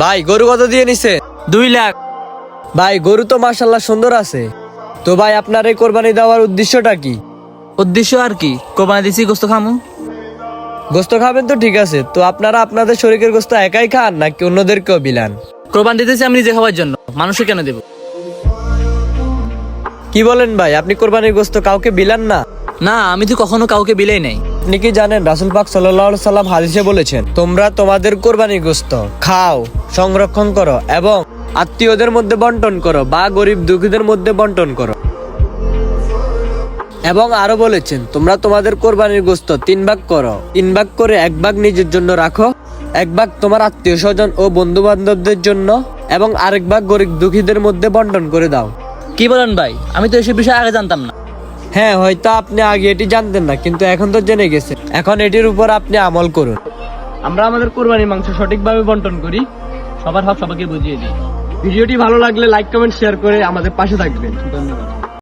ভাই গরু কত দিয়ে নিছে? 2 লাখ। ভাই গরু তো মাশাআল্লাহ সুন্দর আছে। তো ভাই আপনার এই কোরবানি দেওয়ার উদ্দেশ্যটা কি? উদ্দেশ্য আর কি, কোরবানি দিছি গোস্ত খামু। গোস্ত খাবেন তো ঠিক আছে, তো আপনারা আপনাদের শরীরের গোস্ত একাই খান নাকি অন্যদেরকেও বিলান? কোরবানি দিতেছি আমি নিজে খাওয়ার জন্য, মানুষে কেন দেব? কি বলেন ভাই, আপনি কোরবানির গোস্ত কাউকে বিলান না? না, আমি তো কখনো কাউকে বিলাই নাই। আপনি কি জানেন রাসূল পাক সাল্লাল্লাহু আলাইহি সাল্লাম হাদিসে বলেছেন, তোমরা তোমাদের কোরবানির গোস্ত খাও, সংরক্ষণ করো এবং আত্মীয়দের মধ্যে বন্টন করো বা গরিব দুঃখীদের মধ্যে বন্টন করো। এবং আরো বলেছেন, তোমরা তোমাদের কোরবানির গোস্ত 3 ভাগ করো, 3 ভাগ করে 1 ভাগ নিজের জন্য রাখো, 1 ভাগ তোমার আত্মীয় স্বজন ও বন্ধু বান্ধবদের জন্য এবং আরেক ভাগ গরিব দুঃখীদের মধ্যে বন্টন করে দাও। কি বলেন ভাই, আমি তো এসব বিষয়ে আগে জানতাম না। হ্যাঁ, হয়তো আপনি আগে এটি জানতেন না, কিন্তু এখন তো জেনে গেছেন। এখন এটির উপর আপনি আমল করুন। আমরা আমাদের কোরবানির মাংস সঠিকভাবে বন্টন করি, সবার হক সবাইকে বুঝিয়ে দিই। ভিডিওটি ভালো লাগলে লাইক কমেন্ট শেয়ার করে আমাদের পাশে থাকবেন। ধন্যবাদ।